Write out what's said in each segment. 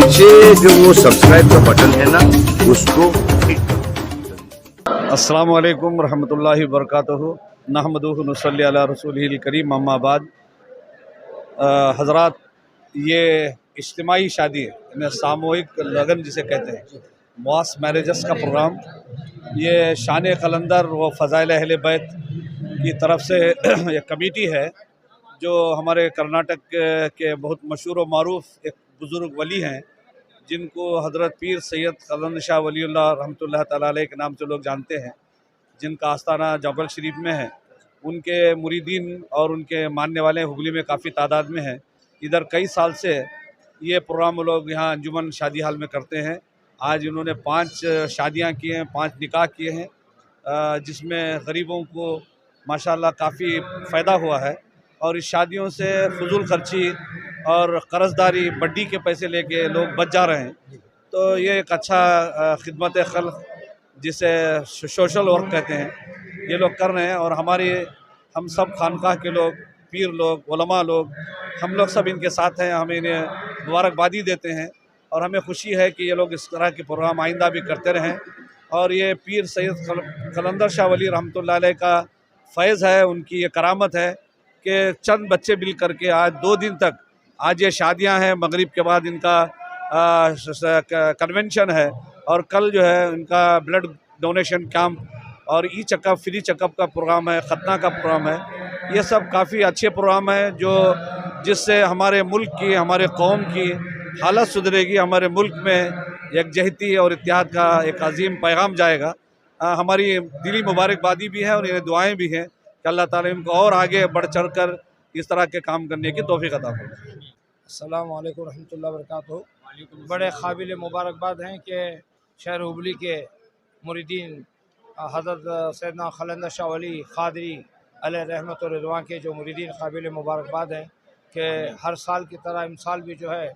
नीचे जो वो सब्सक्राइब का बटन है ना, उसको क्लिक करो। अस्सलाम वालेकुम रहमतुल्लाहि वबरकातुहू। नहमदुहु व नसल्ली अला रसूलिहिल करीम, अम्मा बाद। हज़रात, ये इज्तिमाई शादी है, यानी सामूहिक लगन जिसे कहते हैं, मास मैरिजेस का प्रोग्राम, ये शान कलंदर व फ़ज़ाइल अहले बैत की तरफ से एक कमेटी है जो हमारे कर्नाटक के बहुत मशहूर व मारूफ़ एक बुज़ुर्ग वली हैं, जिनको हज़रत पीर सैयद कलंद शाह वलीउल्लाह रहमतुल्लाह तआला अलैह के नाम से लोग जानते हैं, जिनका आस्थाना जाबल शरीफ में है। उनके मुरीदीन और उनके मानने वाले हुगली में काफ़ी तादाद में हैं। इधर कई साल से ये प्रोग्राम लोग यहाँ अंजुमन शादी हाल में करते हैं। आज इन्होंने 5 शादियाँ की हैं, 5 निकाह किए हैं, जिसमें गरीबों को माशाल्लाह काफ़ी फ़ायदा हुआ है। और इस शादियों से फ़ुज़ूल ख़र्ची और कर्ज़दारी बड्डी के पैसे लेके लोग बच जा रहे हैं। तो ये एक अच्छा खिदमत खल्क़, जिसे सोशल वर्क कहते हैं, ये लोग कर रहे हैं। और हम सब खानकाह के लोग, पीर लोग, उलमा लोग, हम लोग सब इनके साथ हैं। हम इन्हें मुबारकबादी देते हैं और हमें खुशी है कि ये लोग इस तरह के प्रोग्राम आइंदा भी करते रहें। और ये पीर सैयद कलंदर शाह वली रहमतुल्लाह अलैह का फैज़ है, उनकी ये करामत है कि चंद बच्चे मिल करके आज 2 दिन तक, आज ये शादियां हैं, मगरिब के बाद इनका कन्वेंशन है, और कल जो है इनका ब्लड डोनेशन कैंप और ई चेकअप, फ्री चेकअप का प्रोग्राम है, ख़तना का प्रोग्राम है। ये सब काफ़ी अच्छे प्रोग्राम हैं जिससे हमारे मुल्क की, हमारे कौम की हालत सुधरेगी, हमारे मुल्क में यकजहती और इत्तेहाद का एक अजीम पैगाम जाएगा। हमारी दिली मुबारकबादी भी है और इन्हें दुआएँ भी हैं कि अल्लाह ताला इनको और आगे बढ़ चढ़ कर इस तरह के काम करने की तौफ़ीक़ अता फरमाए। अस्सलाम वालेकुम रहमतुल्लाहि व बरकातुहू। बड़े काबिल मुबारकबाद हैं कि शहर हुबली के मुरीदीन हज़रत सैयदना कलंदर शाह वली क़ादरी अलैहि रहमत व रिज़वान के जो मुरीदीन काबिल मुबारकबाद हैं कि हर साल की तरह इस साल भी जो है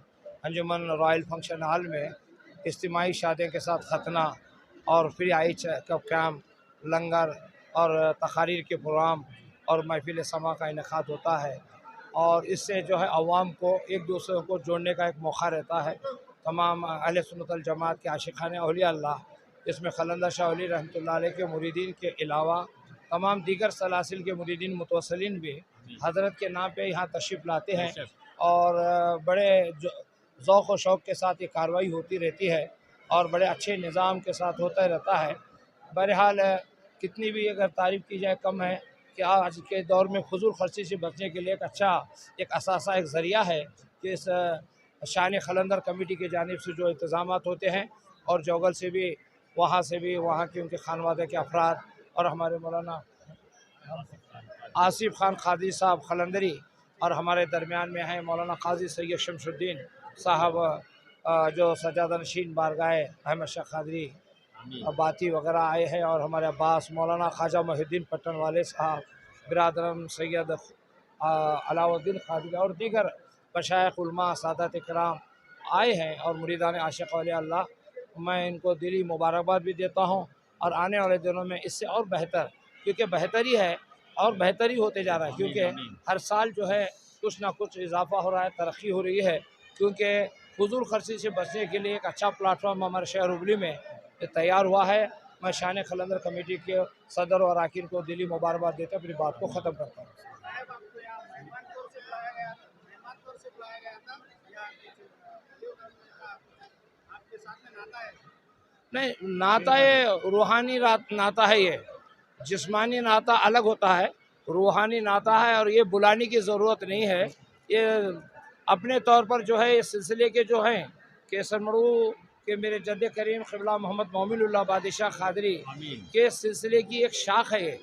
अंजुमन रॉयल फंक्शन हॉल में इज्तिमाई शादियों के साथ ख़तना और फ्री आई चेकअप कैम्प, लंगर और तकारीर के प्रोग्राम और महफिल समा का इनेकाद होता है। और इससे जो है अवाम को एक दूसरे को जोड़ने का एक मौका रहता है। तमाम अहले सुन्नत वल जमात के आशिक़ान औलिया अल्लाह, इसमें कलंदर शाह वली रहमतुल्लाह अलैह के मुरीदीन के अलावा तमाम दीगर सलासिल के मुरीदीन मुतवस्सिलीन भी हज़रत के नाम पे यहाँ तशरीफ़ लाते हैं और बड़े ज़ौक़ व शौक़ के साथ ये कार्रवाई होती रहती है और बड़े अच्छे निज़ाम के साथ होता रहता है। बहरहाल कितनी भी अगर तारीफ़ की जाए कम है कि आज के दौर में फ़ुज़ूल ख़र्ची से बचने के लिए एक अच्छा एक असासा, एक ज़रिया है कि इस शान कलंदर कमेटी की जानिब से जो इंतज़ामात होते हैं और जोगल से भी, वहाँ से भी, वहाँ के उनके खानवादे के अफराद और हमारे मौलाना आसिफ़ खान क़ादी साहब कलंदरी और हमारे दरमियान में हैं मौलाना क़ाज़ी सैयद शमसुद्दीन साहब, जो सजादा नशीन बारगाह अहमद शाह क़ादरी बाती वगैरह आए हैं, और हमारे अब्बास मौलाना ख्वाजा मोहिद्दीन पट्टन वाले साहब, बिरादरम सैयद अलाउद्दीन क़ादरी और दीगर मशाइख़ उलमा सादात इकराम आए हैं और मुरीदान आशिक़ औलिया अल्लाह। मैं इनको दिली मुबारकबाद भी देता हूँ और आने वाले दिनों में इससे और बेहतर, क्योंकि बेहतरी है और बेहतरी होते जा रहा है, क्योंकि हर साल जो है कुछ ना कुछ इजाफ़ा हो रहा है, तरक्की हो रही है। क्योंकि फ़ुज़ूल ख़र्ची से बचने के लिए एक अच्छा प्लेटफॉर्म हमारे शहर हुबली में तैयार हुआ है। मैं शान कलंदर कमेटी के सदर और अरकान को दिली मुबारकबाद देकर अपनी बात को ख़त्म करता हूँ। नहीं, नाता ये रूहानी नाता है, ये जिस्मानी नाता अलग होता है, रूहानी नाता है और ये बुलाने की ज़रूरत नहीं है। ये अपने तौर पर जो है इस सिलसिले के जो हैं केसर मड़ू कि मेरे जद्द करीम क़िबला मोहम्मद मोमिनुल्लाह बादशाह क़ादरी के सिलसिले की एक शाख है। ये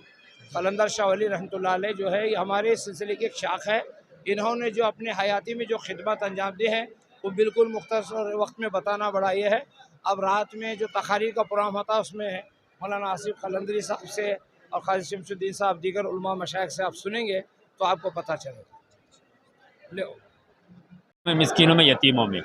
कलंदर शाह वली रहमतुल्लाह अलैह जो है ये हमारे सिलसिले की एक शाख है। इन्होंने जो अपने हयाती में जो खिदमत अंजाम दी है वो बिल्कुल मुख्तसर वक्त में बताना बड़ा ये है। अब रात में जो तकारीर का प्रोग्राम होता है उसमें मौलाना आसिफ़ कलंदरी साहब से और क़ाज़ी शमसुद्दीन साहब, दीगर उलमा मशाइख़ से आप सुनेंगे तो आपको पता चलेगा। मिस्कीनों में, यतीमों में,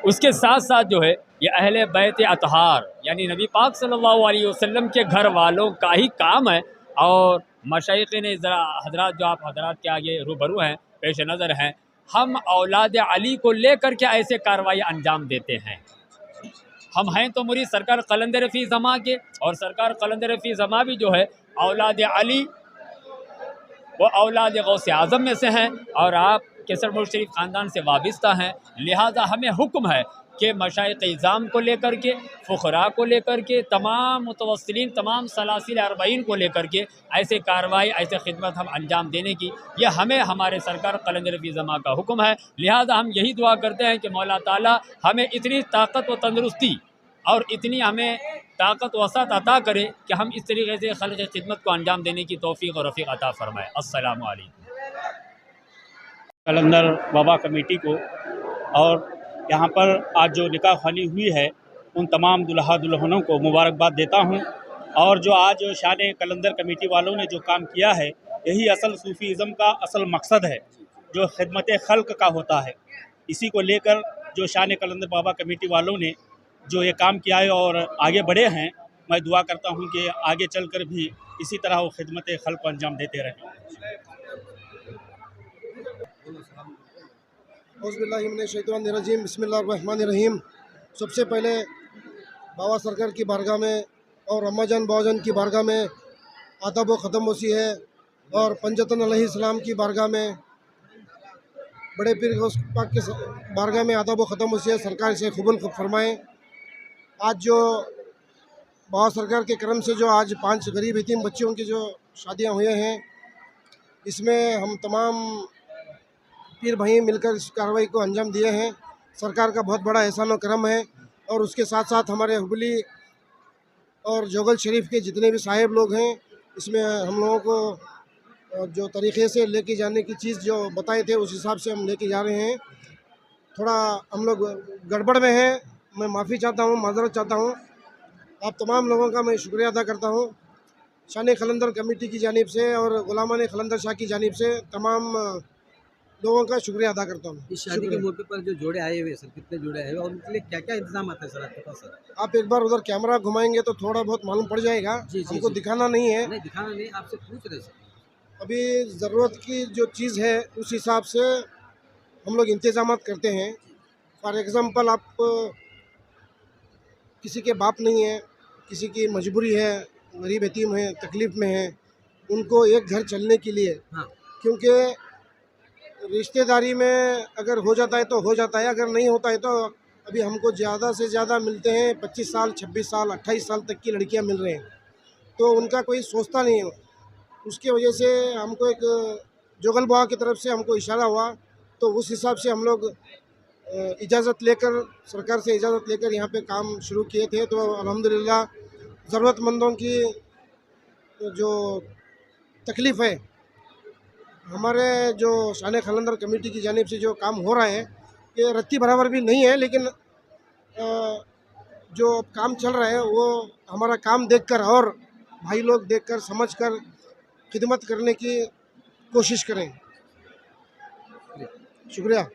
उसके साथ साथ जो है ये अहले बैत अतहार यानी नबी पाक सल्लल्लाहु अलैहि वसल्लम के घर वालों का ही काम है। और मशाइख़ ने ज़रा हज़रात जो आप हज़रात के आगे रूबरू हैं, पेश नज़र हैं, हम औलाद अली को लेकर के ऐसे कार्रवाई अंजाम देते हैं। हम हैं तो मुरीद सरकार कलंदर रफ़ी ज़मा के, और सरकार कलंदर रफ़ी ज़मा भी जो है औलाद अली वो औलाद गौसे आज़म में से हैं, और आप केसर मुल्क शरीफ ख़ानदान से वाबिस्ता हैं। लिहाजा हमें हुक्म है कि मशाइख़ इज़ाम को लेकर के, फ़ुक़रा को लेकर के, तमाम मुतवस्सिलीन, तमाम सलासिल अरबईन को लेकर के ऐसे कार्रवाई, ऐसे खिदमत हम अंजाम देने की, यह हमें हमारे सरकार कलंदर रफ़ी ज़मा का हुक्म है। लिहाजा हम यही दुआ करते हैं कि मौला ताला हमें इतनी ताकत व तंदुरुस्ती और इतनी हमें ताकत वसात अता करे कि हम इस तरीके से खल्क़ खिदमत को अंजाम देने की तौफ़ीक़ और रफ़ीक़ अता फ़रमाए। अस्सलामु अलैकुम। कलंदर बाबा कमेटी को और यहाँ पर आज जो निकाह ख़ानी हुई है उन तमाम दुल्हा दुल्हनों को मुबारकबाद देता हूँ। और जो आज शान कलंदर कमेटी वालों ने जो काम किया है, यही असल सूफ़ीज़म का असल मकसद है, जो खिदमत खल्क़ का होता है। इसी को लेकर जो शान कलंदर बाबा कमेटी वालों ने जो ये काम किया है और आगे बढ़े हैं, मैं दुआ करता हूँ कि आगे चलकर भी इसी तरह वो खिदमत खल्क़ को अंजाम देते रहें। औज़ुबिल्लाहिमिनश्शैतानिर्रजीम, बिस्मिल्लाहिर्रहमानिर्रहीम। सबसे पहले बाबा सरकार की बारगाह में और अम्मा जान बाबा जान की बारगाह में आदाब व ख़त्म वसी है, और पंजतन अलैहिस्सलाम की बारगाह में, बड़े पीर गौस पाक के बारगाह में आदाब व ख़त्म वसी है। सरकार से क़बूल फरमाएँ। आज जो बाबा सरकार के करम से जो आज 5 गरीब यतीम बच्चों की जो शादियाँ हुए हैं, इसमें हम तमाम पीर भाई मिलकर इस कार्रवाई को अंजाम दिए हैं। सरकार का बहुत बड़ा एहसान और करम है। और उसके साथ साथ हमारे हुबली और जोगल शरीफ के जितने भी साहिब लोग हैं, इसमें हम लोगों को जो तरीक़े से लेके जाने की चीज़ जो बताए थे उस हिसाब से हम लेके जा रहे हैं। थोड़ा हम लोग गड़बड़ में हैं, मैं माफ़ी चाहता हूँ, माज़रत चाहता हूँ। आप तमाम लोगों का मैं शुक्रिया अदा करता हूँ। शान कलंदर कमेटी की जानिब से और गुलामान कलंदर शाह की जानिब से तमाम लोगों का शुक्रिया अदा करता हूँ। इस शादी के मौके पर जो जोड़े आए हुए सर, कितने जोड़े आए हुए और उनके लिए क्या क्या इंतजाम है सर आपके पास? सर आप एक बार उधर कैमरा घुमाएंगे तो थोड़ा बहुत मालूम पड़ जाएगा। हमको दिखाना नहीं है, नहीं दिखाना नहीं, आपसे पूछ रहे सर। अभी ज़रूरत की जो चीज़ है उस हिसाब से हम लोग इंतज़ाम करते हैं। फॉर एग्ज़ाम्पल, आप किसी के बाप नहीं है, किसी की मजबूरी है, गरीब यतीम है, तकलीफ़ में है, उनको एक घर चलने के लिए, क्योंकि रिश्तेदारी में अगर हो जाता है तो हो जाता है, अगर नहीं होता है तो अभी हमको ज़्यादा से ज़्यादा मिलते हैं 25 साल, 26 साल, 28 साल तक की लड़कियां मिल रहे हैं, तो उनका कोई सोचता नहीं है। उसकी वजह से हमको एक जोगल बुआ की तरफ से हमको इशारा हुआ, तो उस हिसाब से हम लोग इजाज़त लेकर, सरकार से इजाज़त लेकर यहाँ पे काम शुरू किए थे। तो अल्हम्दुलिल्लाह ज़रूरतमंदों की जो तकलीफ़ है, हमारे जो शान कलंदर कमेटी की जानिब से जो काम हो रहा है, ये रत्ती बराबर भी नहीं है, लेकिन जो काम चल रहा है वो हमारा काम देखकर और भाई लोग देखकर समझकर खिदमत करने की कोशिश करें। शुक्रिया।